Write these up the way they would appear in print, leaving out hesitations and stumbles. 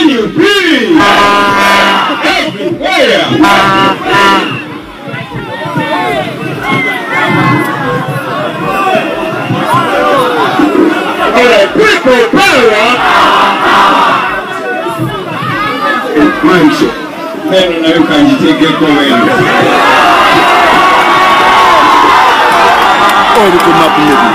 NUP everywhere. People power. Manche. Neno na yuka njiteke kwa wenu. Oru kumapu nebi.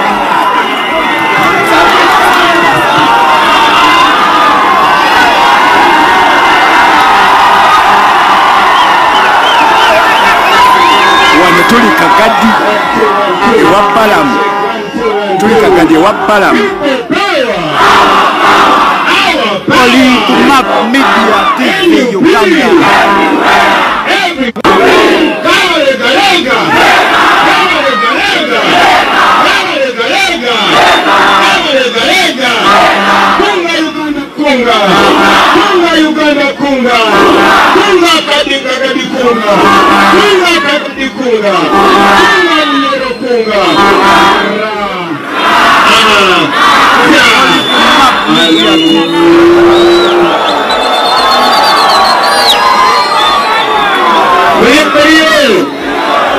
Tuli kakadi ewa Balamu. Tuli kakadi ewa Balamu. Oli Map Media TV Uganda. Uganda kunga. Kunga kadika kadikunga. Kunga kadikunga. Kunga nyoro kunga.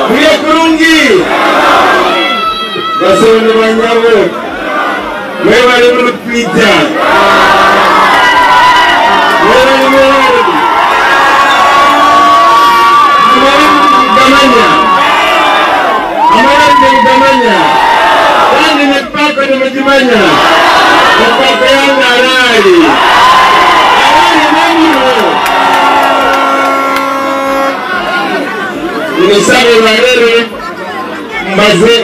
Kuya kurungi. Basone banyawo. Mwewa lemu pita. Nisabe barere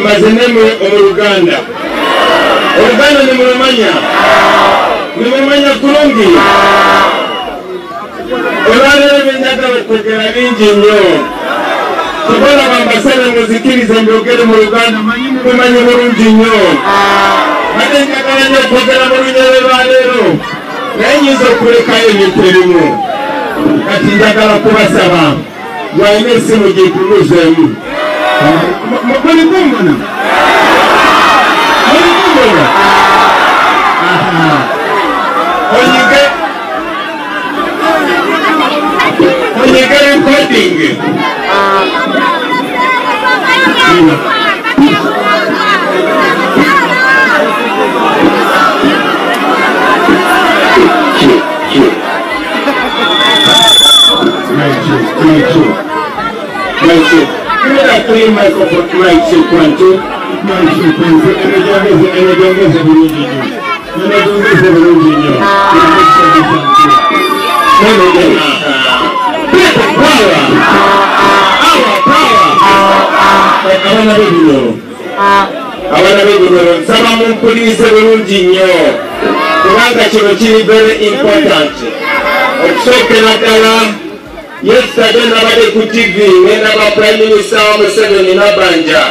mazenemu Uganda. Uganda ni mulumanya kurungi. Olwalero benyaga bategera bingi nnyo. Tukola bambasana muzikiriza mbyogere mu Uganda mumanyi bulungi nnyo. Ate njagala nnyo okwogera mu lunyere lwaleero. Naye nyinza okulekayo ebintu ebimu. Kati njagala kubasaba mwalina essimu gyetunuuzeemu. Muli kumbona? Muli kumbona? Onyege recording. Abana b'egomero nsaba mumpulirize bulungi nnyo kubanga kino kiri very important. Okusookera ddala yesterday nabadde ku TV nendaba Prime Minister Museveni Nabanja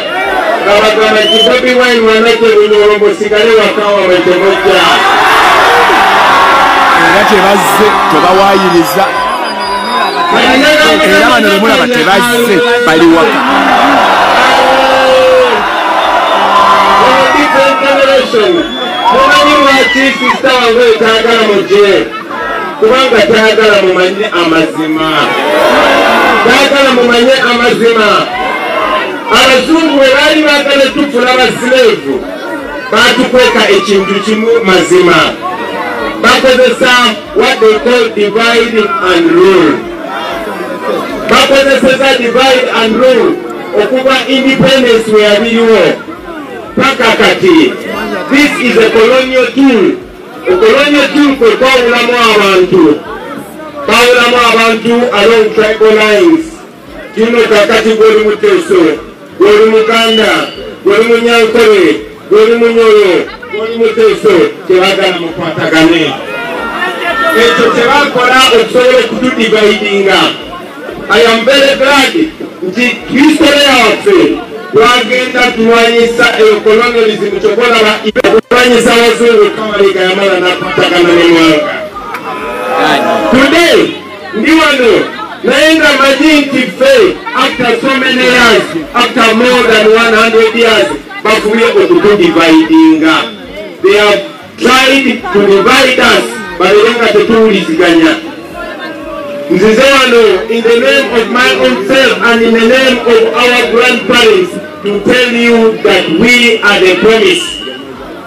ng'abagamba nti Bobi Wine wanake bunyolo musigale waka wamwe temujja. Era tebazze tebawaayiriza era bano bemulaba tebazze bali waka. Mumanyi lwaki sisita wange taagala mugye kubanga taagala mumanye amazima. Taagala mumanye amazima. Abazungu bwe baali baagala tufuna basileevu baatukweka ekintu kimu mazima. Bakozesa what they call divide and rule. Bakozeseza divide and rule okuva independence we yabiriwo paka kati. This is a colonial tool. A colonial tool kwe kwawulamu abantu along tribal lines. Kino kakati gwoli Muteso, gwoli Muganda, gwoli Munyankole, gwoli Munyoro, gwoli Muteso, tebagala mukwatagane. Ekyo tebakola okusobola okutudividinga. I am very glad nti history yaffe twagenda tulwanyisa colonialism kyokolaba tulwanyisa abazungu Kawalega yamala nakwatagana n'eggwanga. Today ndi wano naye nga manyi nti ffe after so many years, after more than 100 years bafubye okutudividinga. They have tried to divide us, but they don't have to do this again. In the name of my own self and in the name of our grandparents, to tell you that we are the promise.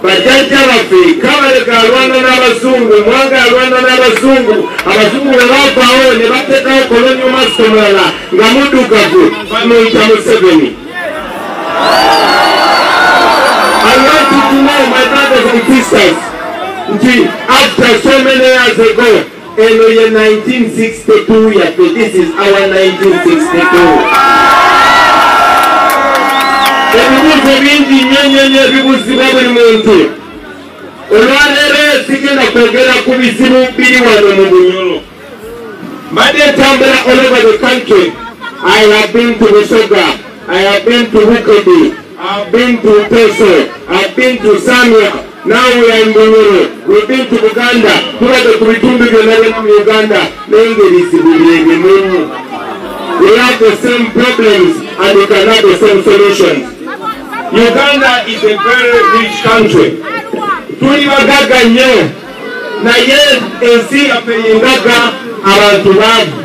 Bajajja baffe Kabaleka alwana n'abazungu, Mwanga alwana n'abazungu, abazungu ne bavaawo ne bateekawo kolonyo master mulala nga muddugavu bamuyita Museveni. I want you to know, my brothers and sisters, after so many years ago, eno ye 1962 yaffe, this is our 1962. Ebibuuzo bingi nnyo ebibuzibwa buli muntu. Olwaleero sigenda kwogera ku bizibu biri wano mu Bunyoro. Mbadde ntambula all over the country. I have been to Busoga, I have been to Bukedi, I have been to Teso, I have been to Samia. Now we are in Bunyoro. We've been to Uganda. Tubadde ku bitundu byonna byonna mu Uganda n'engeri zibulimu. We have the same problems and we can have the same solutions. Uganda is a very rich country. Tuli bagaga nnyo naye ensi yaffe yengaga abantu baavu.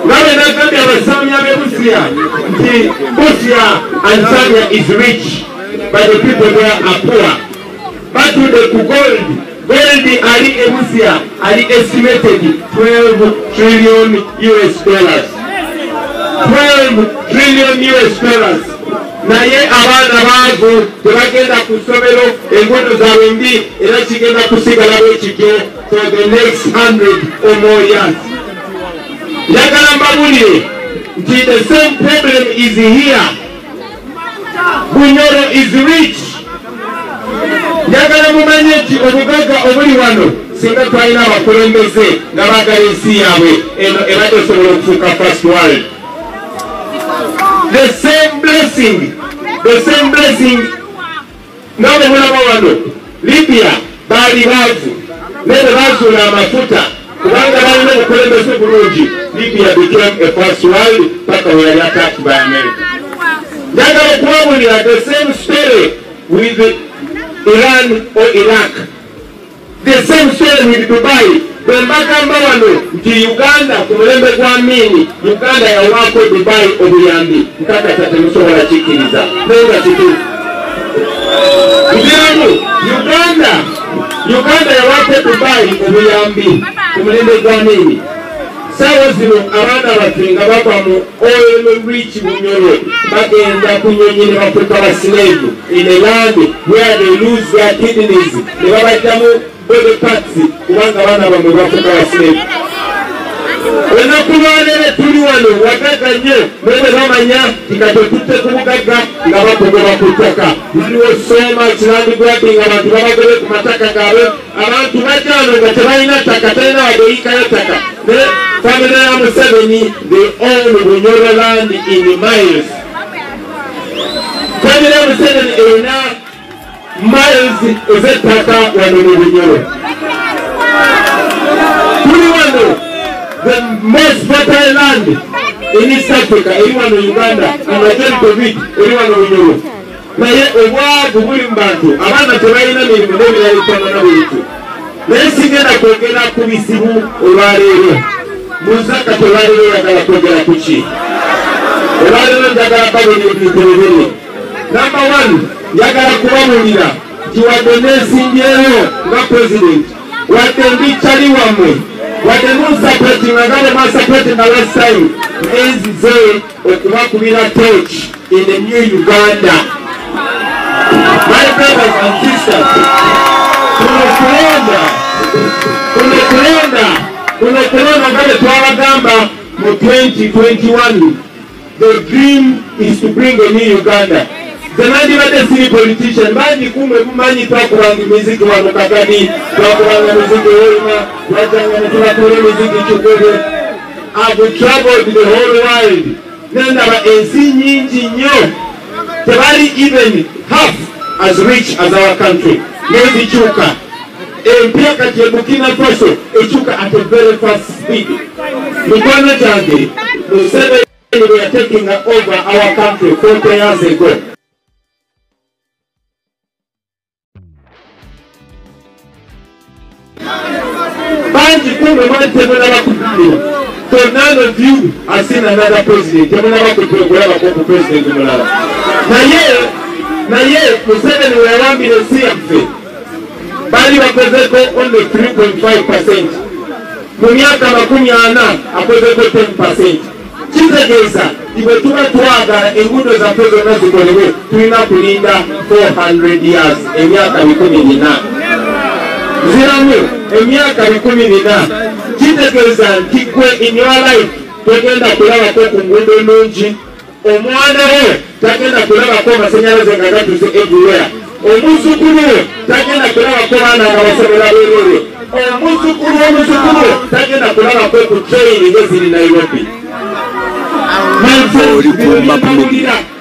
Nabe nagambye abasamya b'e Busia nti Busia and Samia is rich, but the people there are poor. Batudde ku gold ali e Busia ali estimated 12 trillion US dollars. 12 trillion US dollars. Naye abaana baavu tebagenda ku ssomero, engono zaabwe mbi era kigenda kusigala bwe kityo for the next 100 or more years. Njagala mbabulire nti the same problem is here. Bunyoro is rich. Njagala mumanye nti obugagga obuli wano singa twalina abakulembeze nga baagala ensi yaabwe eno ebadde osobola okufuuka first world. The same blessing. Now the wano Libya bali baavu nebe bazuula amafuta kubanga balina obukulembeze bulungi. Libya became a first world paka we are attacked by America. Njagala okuwabulira the same story with Iran or Iraq. The same story with Dubai. Bembagamba wano nti Uganda ku mulembe gwa Amini, Uganda yawaako Dubai obuyambi nkakasa temusobola kikkiriza nenga kituufu. Uganda yawaako Dubai obuyambi ku mulembe gwa Amini. Saawa zino abaana baffe nga bava mu oil rich Bunyoro bagenda ku nnyonyi ne bafuuka ba slave in a land where they lose their kidneys ne babajjamu body parts kubanga abaana bamwe bafuuka ba slave. Olunaku lwaleero tuli wano wagagga nnyo mwebe bamanya tikati tutte ku bugagga nga bakugoba ku ttaka. Waliwo so much land grabbing, abantu babagobe ku mataka gaabwe. Abantu bajja wano nga tebalina ttaka, talina wageeyikayo ttaka. Family ya Museveni, they own Bunyoro land in miles. Family ya Museveni erina miles ez'ettaka wano mu Bunyoro. Tuli wano the most fertile land in East Africa eri wano Uganda, and majority of it eri wano Bunyoro. Naye obwavu buli mu bantu, abaana tebalina mirimu n'ebirala bifaanana bwekyo. Naye sigenda kwogera ku bizibu olwaleero. Muzaka tolwaleero yagala kwogera ku ki? Olwaleero njagala babiri ebintu bibiri. Number one, njagala kubabuulira nti wadde neesimbyeyo nga president, wadde mbikyali wammwe, wadde munsapotinga nga bwe mwasapotinga last time, nzize okubakubira torch in the new Uganda. My brothers and sisters, tunakulonda ngale twabagamba mu 2021. The dream is to bring a new Uganda. Zenandi bade siri politician banyi kumwe mumanyi twakubanga miziki wano Kagadi, twakubanga miziki Hoima, twakubanga miziki Chukube. I've traveled the whole world. Nendaba ensi nyingi nnyo tebali even half as rich as our country. Nezikyuka empya kati e Burkina Faso ekyuka at a very fast speed. Mukwano gyange Museveni we are taking over our country 40 years ago. banji kumwe mwali temunaba kutumira. So none of you have seen another president. Temunaba kutukulaba kwa president mulala. Naye Museveni weyawambire ensi yaffe bali bakozeko only 3.5%. Mu myaka 40 akozeko 10%. Kitegeeza bwe tuba twagala enguudo zaffe zonna zikolebwe tulina kulinda 400 years, emyaka 14. Ziramu emyaka 14. Kitegeeza nti gwe in your life togenda kulabako ku nguudo nnungi, omwana we tagenda kulabako amasannyalaze nga gatuuse everywhere, omuzukulu we tagenda kulabako baana nga basomera bwerere, omuzukulu we tagenda kulabako ku train eziri Nairobi.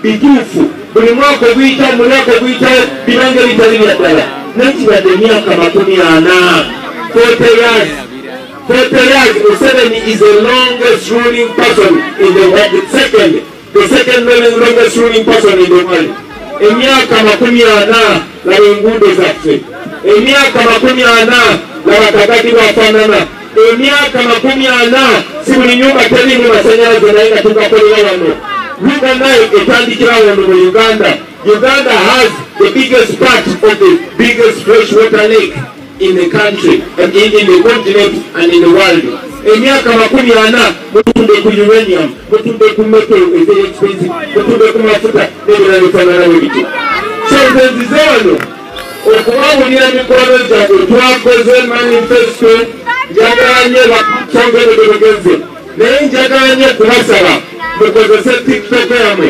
Bituufu buli mwaka oguyita mu myaka oguyitawo bibange bitali bya ddala. Nekibadde emyaka 40. 40 years. Museveni is the longest ruling person in the world. The second longest ruling person in the world. Emyaka 40 laba enguudo zaffe. Emyaka 40 laba kakati bafaanana. Emyaka 40 si buli nyumba terimu masannyalaze naye nga tugakolera wano. Uganda etandikira wano mu Uganda. Uganda has the biggest part of the biggest freshwater lake in the country, and in the continent and in the world. Emyaka 40 mutunde ku uranium, mutunde ku metal very expensive, mutunde ku mafuta n'ebirala bifaanana bwe bityo. So nzize wano okubawulira mikolo gyabwe twakoze manifesto, njagala nnyo bakyongere bebegeze, naye njagala nnyo kubasaba mukozese TikTok yammwe.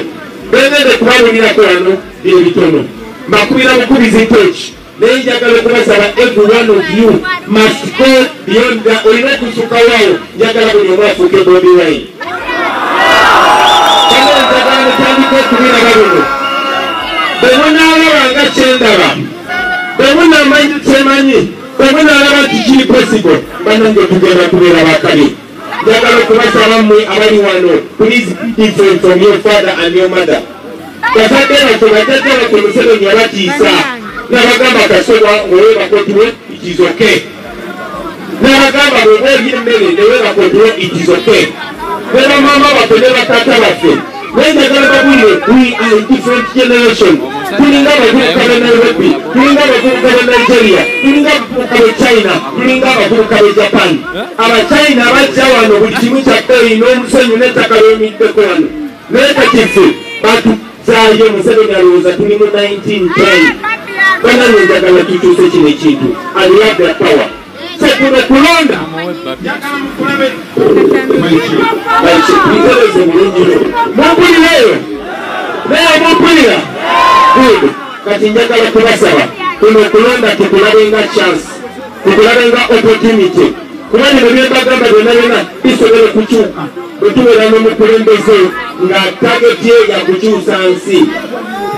Begende kubawulirako wano bye bitono makubira bukubizi toki. Naye njagala kubasaba every one of you must go beyond that. Olina kusuka waawo njagala buli omu afuuke Bobi Wine. Kale njagala mutandike okubiraba bino. Bwe munaalaba nga kyendaba, bwe munaamanyi kyemanyi, bwe munaalaba nti kiri possible, bannange tugenda kubeera bakali. Njagala okubasaba mmwe abali wano, please be different from your father and your mother. Bazadde baffe bajjajja baffe Museveni yabatiisa. N'abagamba kasobwa owebakotiwe it is okay. N'abagamba bw'obeerya emmere newebakotiwe it is okay. Ne bamama baffe ne batata baffe naye njagala babulire we are a different generation. Tulinga abavubuka b'e Nairobi, tulinga abavubuka b'e Nigeria, tulinga abavubuka b'e China, tulinga abavubuka b'e Japan. Abachina bajja wano buli kimu kya bbeeyi n'omusenyu n'ettaka ly'omiddeko wano. Naye kati ffe batuzaayo Museveni alowooza tuli mu 1910. Bana njagala tukyuse kino ekintu and we have the power. So kuno kulonda njagala mukulabe muyitereze bulungi mumpulirayo naye mumpulira good. Kati njagala kubasaba kuno kulonda tukulabenga chance, tukulabenga opportunity, kuba bino byembagamba byonna bisobole kukyuka bwe tubeera n'omukulembeze nga tageti ye ya kukyusa nsi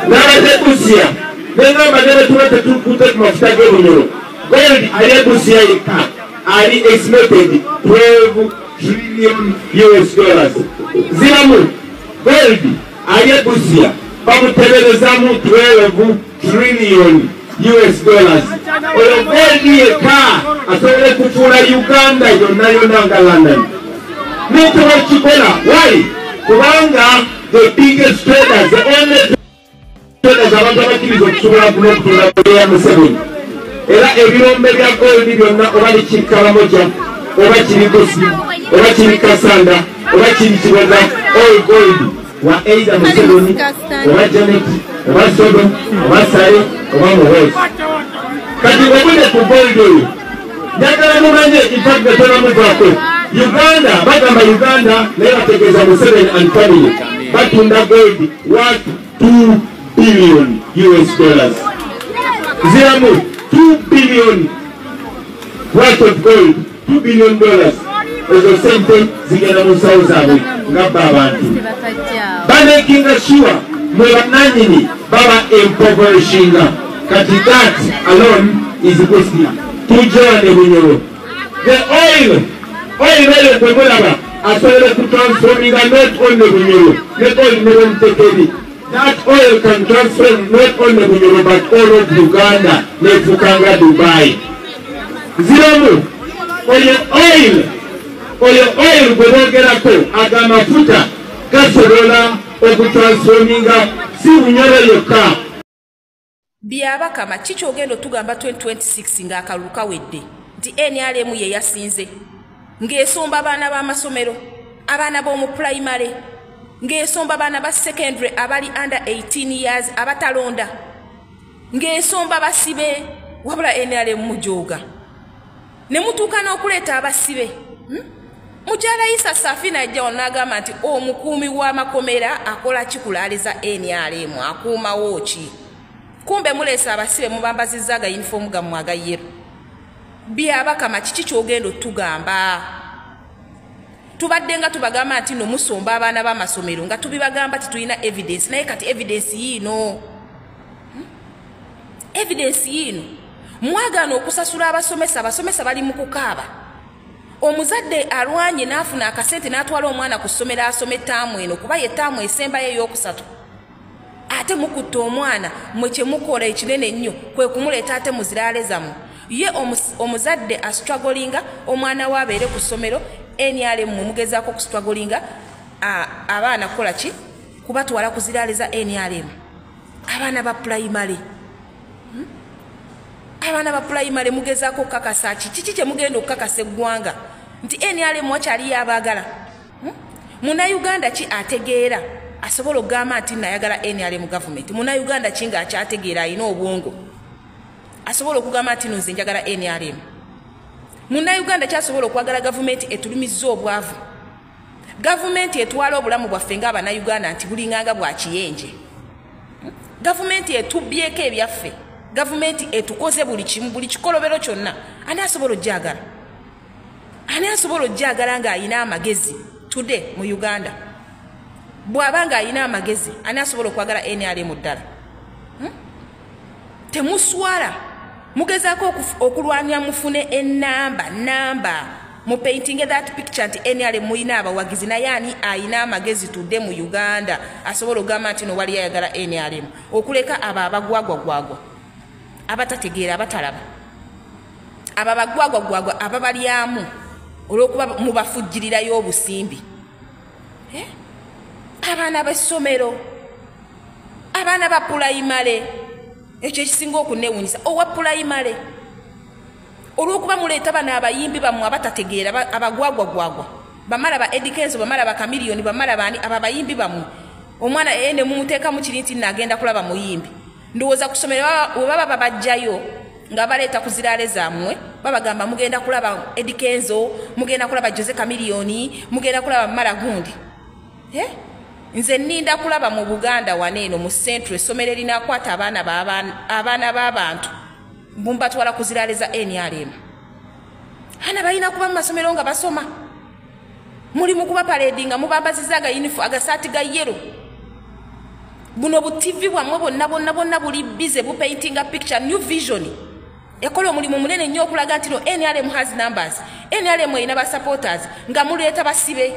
n'abatekusya nengamba nene tuba tetukutte ku mafuta g'ebunyolo. Gold ali ebusiya yekka ali estimated $12 trillion. Ziramu gold ali ebusiya bamuteberezamu $12 trillion. Oyo gold yekka asobole kufuula Uganda yonna nga London. Nitubakikola wali kubanga the biggest traders, the only abantu abakkiriza okusobola okunookutunda gold ya Museveni. Era ebirombe bya gold byonna oba kiri Karamoja, oba kiri Gosi, oba kiri Kasanda, oba kiri Kiboga, all gold wa either Museveni, oba Janet, oba Sodo, oba Sale, oba Muhoozi. Kati bwebule ku gold oyo njagala mumanye impakiti etonamuvaako. Uganda bagamba Uganda naye bategeeza Museveni and family batunda gold worth $2 billion. Ziramu $2 billion worth of gold. $2 billion. Ezo sente zigenda mu nsawo zaabwe ngabba abantu. Bamakinga sure mwe bannannyini baba impoverishinga. Kati that alone is costly. Tujowane bunyolo. The oil eyo gwe mulaba asobole kutransforminga not only bunyolo ne oil ne bwemutekeri. That oil can transform not only Bunyoro but all of Uganda, Nefukanga, Dubai. Ziramu, oyo oil gwe bogerako agamafuta gasobola okutransforminga si bunyoro yokka. Byabakama kicho ogendo tugamba 2026 ng'akalulu kawedde nti NRM ye yasinze ng'esomba abaana b'amasomero abaana b'omu primary ng'esomba abaana ba secondary abali under 18 years abatalonda ng'esomba basibe wabula NRM mujoga ne mutuuka n'okuleeta abasibe Mukyala Isa Safina ajja onagamba nti omukuumi w'amakomera akola kikulaaliza NRM akuumawo ki kumbe mulesa abasibe mubambazizza aga uniform gammwe aga yero. Byabakama kiki kyogendo tugamba tubadde nga tubagamba nti no musomba abaana b'amasomero nga tubibagamba ti tulina evidence naye kati evidence yino mwagaana okusasula abasomesa bali mu kukaaba. Omuzadde alwanye n'afuna akasente n'atwala omwana ku ssomero asome taamu eno kuba ye taamu esembayo ey'okusatu ate mukutta omwana mwe kye mukola ekinene ennyo kwe kumuleeta ate muziraale zammwe ye omuzadde astruggolinga omwana we abeere ku ssomero NRM mugezaako kustruggolinga abaana kukola ki kubatwala kuziraale za NRM abaana ba primary mugezaako okukakasa kiki kye mugenda okukakasa eggwanga nti NRM wakyaliyo abaagala Munnayuganda ki ategeera asobola okugamba nti nayagala NRM government Munnayuganda ki nga akyategeera alina obwongo asobola okugamba nti nze njagala NRM Munnayuganda kyasobola okwagala gavumenti etulumizza obwavu gavumenti etwala obulamu bwaffe ng'Abannayuganda nti bulinganga bwa kiyenje gavumenti etubbyeko ebyaffe gavumenti etukoze buli kimu buli kikolobero kyonna ani asobola ojjagala ng'ayina amagezi today mu Uganda bw'abanga ayina amagezi ani asobola okwagala NRM ddala temuswala mugezaako okulwanya mufune enamba mu painting that picture nti NRM muyina abawagizi naye ani ayina amagezi tudde mu Uganda asobola okugamba nti no wali ayagala NRM okuleka abo abagwagwagwagwa abatategeera abatalaba abo abagwagwagwagwa ababalyamu olw'okuba mubafujjirirayo obusimbi abaana b'essomero abaana ba pulayimale ekyo ekisinga okuneewuunyisa owa pulayimale olw'okuba muleeta bano abayimbi bammwe abatategeera abagwagwagwagwa bamala ba edikenzo bamala ba kamiliyoni bamala baani aba bayimbi bammwe omwana ne mumuteekamu kiri nti nagenda kulaba muyimbi ndowooza ku ssomero we baba babajjayo nga baleeta ku ziraale zammwe babagamba mugenda kulaba edikenzo mugenda kulaba Jose Kamiliyoni mugenda kulaba Maragundi nze nninda kulaba mu Buganda waneeno mu centro essomero erinakwata abaana b'abantu mbatwala ku ziraale za NRM ana balina kuba mu masomero nga basoma muli mu kuba paredi nga mubambaziza aga uniform agasaati ga yero buno bu TV bwamwe bonna buli bize bu painting a picture new vision ekola omulimu munene nnyo okulaga nti no NRM has numbers NRM erina ba supporters nga muleeta basibe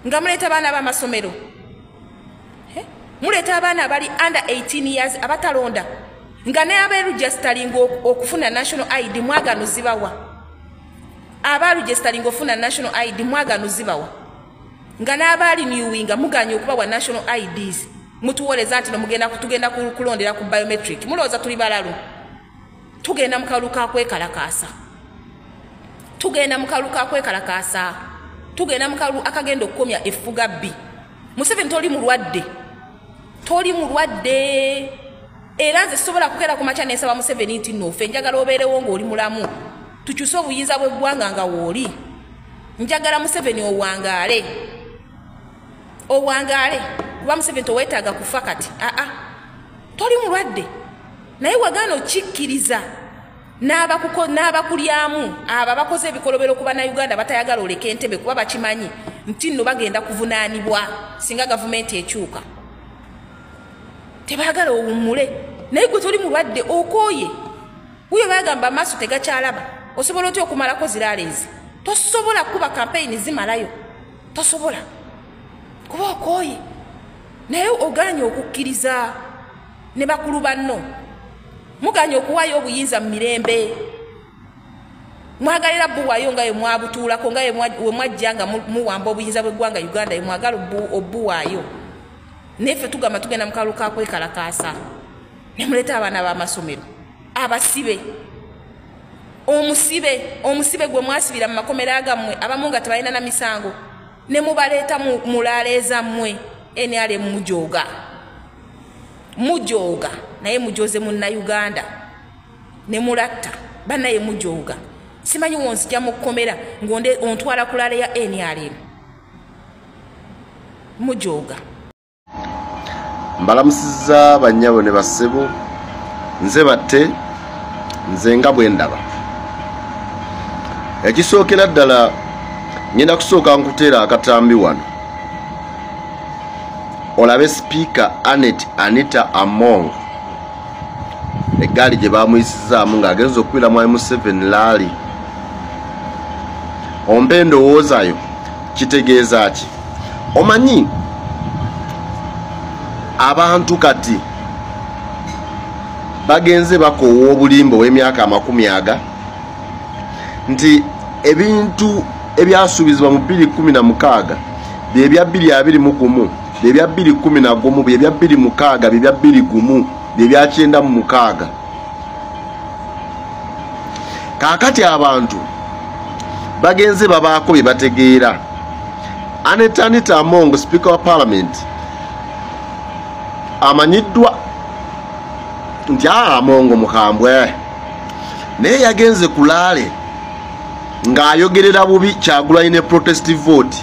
nga muleeta abaana b'amasomero muleeta abaana abali under 18 years abatalonda nga ne aberegistering okufuna national ID mwagano zibawa abaregistering okufuna national ID mwagano zibawa nga n'abali newinga muganya okubawa national IDs mutuwoleza nti tugenda kulondera ku biometric mulowooza tuli balalu tugenda mu kalulu kakwekalakaasa tugenda mu kalulu akagenda okukomya effuga bbi Museveni toli mulwadde era nze sobola kukeera ku makya n'ensaba Museveni nti noffe njagala obeerewo ng'oli mulamu tukyuse obuyinza bw'eggwanga nga wooli njagala Museveni owangaale kuba Museveni toweetaaga kufa kati toli mulwadde naye wagaana okikkiriza n'abakulyamu abo abakoze ebikolobero ku Bannayuganda batayagala oleka Entebbe kuba bakimanyi nti nno bagenda kuvunaanibwa singa gavumenti ekyuka tebaagala owummule naye gwe toli mulwadde okooye wuyo bagamba amaaso tegakyalaba osobola otya okumalako ziraale ezi tosobola kuba kampeyini zimalayo tosobola kuba okooye naye oganye okukkiriza ne bakulu banno muganye okuwaayo obuyinza mu mirembe mwagalira Buwayo nga ye mwabutuulako nga ye mwajja nga muwamba obuyinza bw'eggwanga Uganda ye mwagala Buwayo neffe tugamba tugenda mu kalulu ka kwekalakaasa ne muleeta abaana b'amasomero abasibe omusibe gwe mwasibira mu makomera gammwe abamu nga tebalina na misango ne mubaleeta mulaaleeza mmwe NRM mujooga naye mujoze munnayuganda ne mulatta bannaye mujooga simanyi wonzija mu kkomera ontwala kulaale ya NRM mujooga. Mbalamusizza bannyabo ne bassebo nze batte nze nga bwe ndaba ekisookera ddala ngenda kusooka nkuteera akatambi wano olabe Speaker Anita Among eggaali gye baamuyisizaamu ng'agenza okukwira mwami Museveni laali ompe endowoozayo kitegeeza ki? Omanyi abantu kati bagenze bakoowa obulimbo w'emyaka 40 nti ebintu ebyasuubizibwa mu 2016 bye bya 2021 bye bya 2011 bye bya 2006 bye bya 2001 bye bya 1996 kaakati abantu bagenze babaako bye bategeera. Anita Among Speaker wa Parliament amanyiddwa nti Amongo mukambwe naye yagenze kulaale ng'ayogerera bubi Kyagulanyi ne protest vote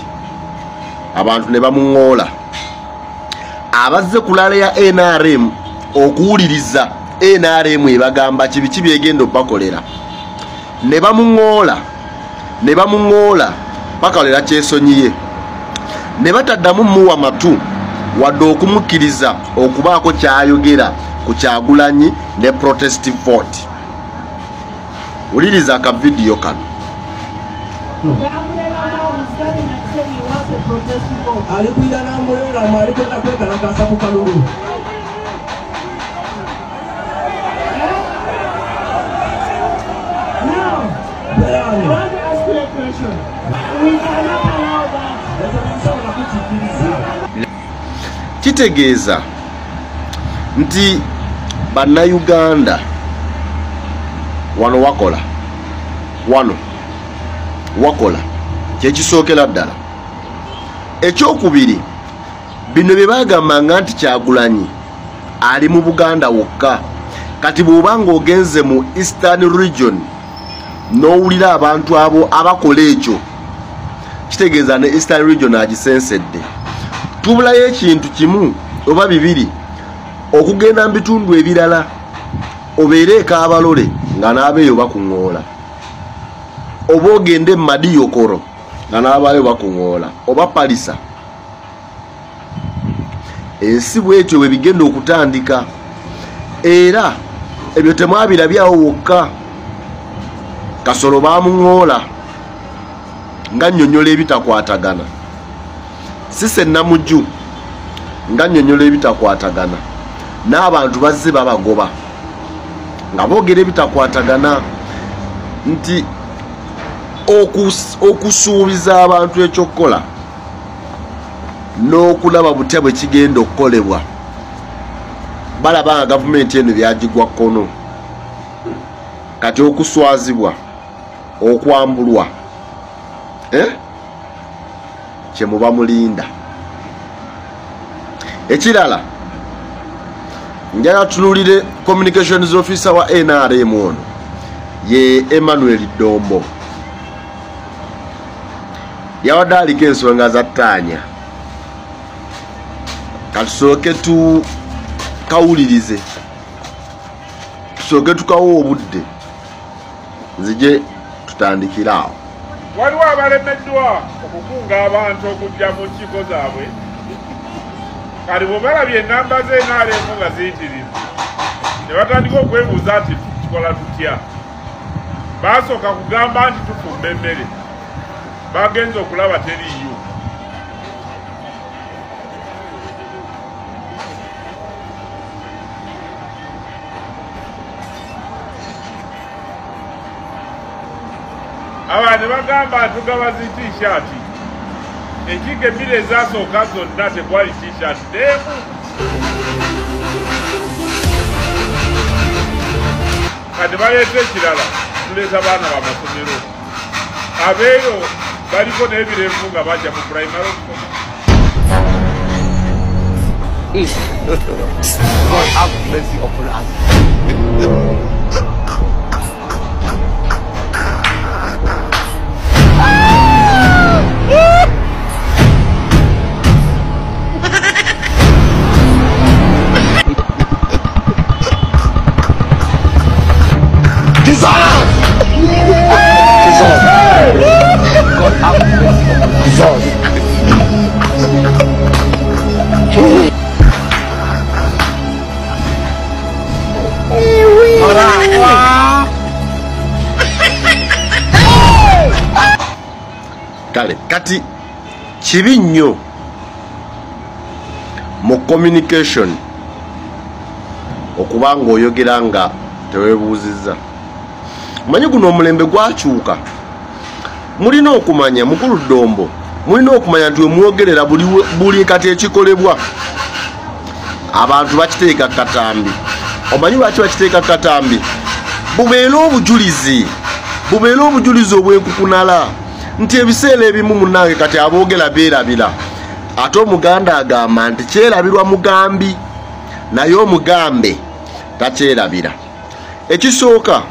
abantu ne bamuŋoola abazze kulaale ya NRM okuwuliriza NRM ebagamba kibiki byegenda okubakolera ne bamuŋoola bakolera kyesonyiye ne bataddamu muwa matu wadde okumukkiriza okubaako kyayogera ku Kyagulanyi ne protest vote. Wuliriza aka video kano. Kitegeeza nti bannayuganda wano wakola kyekisookera ddala. Ekyokubiri bino bye bagambanga nti Kyagulanyi ali mu Buganda wokka kati bw'obanga ogenze mu Eastern Region n'owulira abantu abo abakola ekyo kitegeeza ne Eastern Region agisensedde. Tubulayo ekintu kimu oba bibiri okugenda mu bitundu ebirala obeere ekaabalole nga n'abeeyo bakuŋoola oba ogende mu Madiyokoro nga n'abayo bakuŋoola oba Palisa. Ensi bwetyo bwe bigenda okutandika era ebyo temwabirabyawo wokka. Kasolo baamuŋoola nga nnyonnyola ebitakwatagana sise namujju nga nnyonnyola ebitakwatagana n'abantu bazze babagoba nga boogera ebitakwatagana nti okusuubiza abantu ekyokukola n'okulaba butya bwe kigenda okukolebwa balaba nga gavumenti eno byagigwa kkono kati okuswazibwa okwambulwa kyemuba mulinda. Ekirala njala tunulire communications officer wa NRM ono ye Emmanuel Dombo yawadde aliko ensonga za ttaanya katusooke tukawulirize tusooke tukawo obudde nzije tutandikira awo. Waliwo abalemeddwa okukunga abantu okujja mu nkiiko zaabwe kati bwe balabye ennamba z'NRM nga ziyitirivu ne batandika okwebuuza nti tukikola tutya. Baasooka kugamba nti tufumba emmere bagenze okulaba teriiyo. abantu bagamba tugaba zi t-shirt ekiga ebbiri ezasooka zonna tekwali t-shirt teemu kati baleeta ekirala tuleeta baana bamasomero abeeyo baliko n'ebirevu nga bajja mu primary God have mercy upon us. Kale kati kibi nnyo mu communication okuba ng'oyogera nga teweebuuzizza. Manyi guno omulembe gwakyuka. Mulina okumanya mukulu Ddombo, mulina okumanya nti wemwogerera buli kati ekikolebwa abantu bakiteeka katambi. Omanyi lwaki bakiteeka katambi? Bubeera obujulizi obw'enkukunala nti ebiseera ebimu munnange kati aboogera beerabira. Ate Omuganda agamba nti kyerabirwa mugambi naye omugambe takyerabira. Ekisooka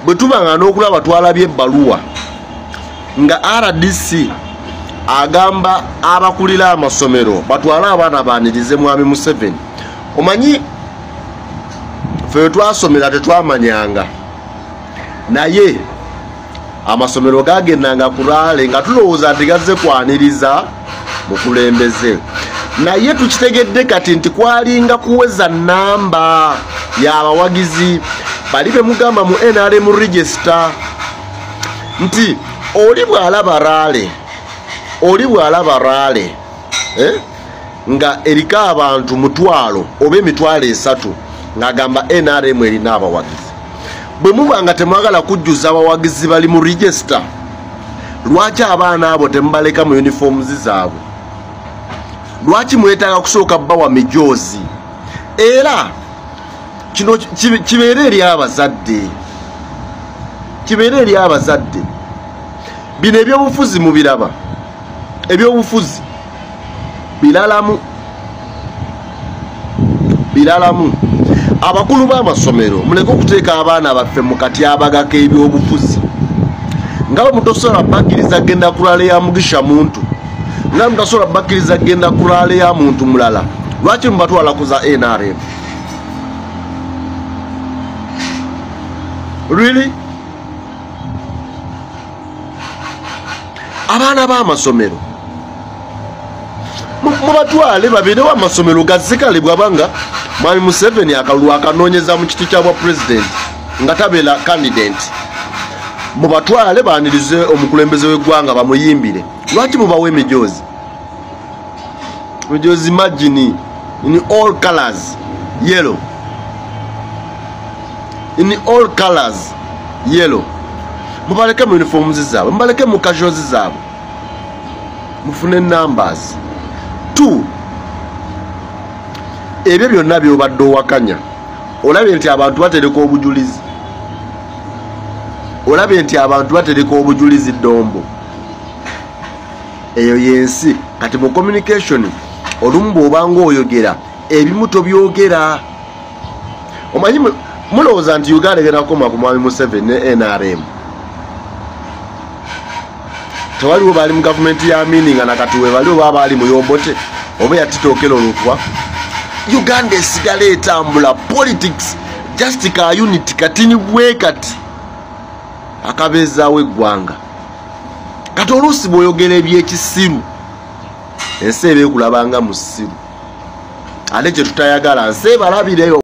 bwe tubanga n'okulaba twalabye ebbaluwa nga RDC agamba abakulira amasomero batwale abaana baanirize mwami Museveni. Omanyi ffe twasomera tetwamanyanga naye amasomero gagendanga kulaale nga tulowooza nti gazze kwaniriza mukulembeze, naye tukitegedde kati nti kwalinga kuweza namba y'abawagizi bali be mugamba mu NRM register nti oli bw'alaba raale nga eriko abantu mutwalo oba emitwalo 3 ng'agamba NRM erina abawagizi. Bwe muba nga temwagala kujjuza abawagizi bali mu register, lwaki abaana abo temubaleka mu uniforms zaabwe? Lwaki mwetaaga kusooka bbawa mijoozi? Era kino kibeere eri abazadde. Bino ebyobufuzi mubiraba, ebyobufuzi biralamu. Abakulu b'amasomero muleke okuteeka abaana baffe mu katyabaga k'ebyobufuzi. Nga bwe mutosobola bakkiriza genda kulaala ya Mugisha muntu, nga mutasobola bakkiriza genda kulaala ya muntu mulala, lwaki mubatwala kuza NRM? Really? Abaana b'amasomero mubatwale babeere w'amasomero gazikale bwabanga mwami Museveni akalulu akanoonyeza mu kiti kya bwa president nga tabeera candidate. Mubatwale baanirize omukulembeze w'eggwanga bamuyimbire. Lwaki mubawa emijoozi? Emijoozi imagine in all colors yellow, in all colors yellow. Mubaleke mu uniforms zaabwe, mubaleke mu casuals zaabwe, mufune numbers. 2 ebyo byonna byobadde owakanya olabye nti abantu batereka obujulizi, Ddombo. Eyo yensi kati mu communication olumu bw'obanga oyogera ebimu tobyogera. Omanyi mulowooza nti Uganda egenda kukoma ku mwami Museveni ne NRM? Tewaliwo bali mu gavumenti ya Mininga nakati we baliwo baba bali mu Yombote oba yatitookera olutwa. Uganda esigala etambula politics just ka unity katini bwe kati akabeezaawo eggwanga. Kati oluusi bw'oyogera ebyekisiru ensi eba ekulabanga mu ssiru, ate kye tutayagala nsi ebalabireyo.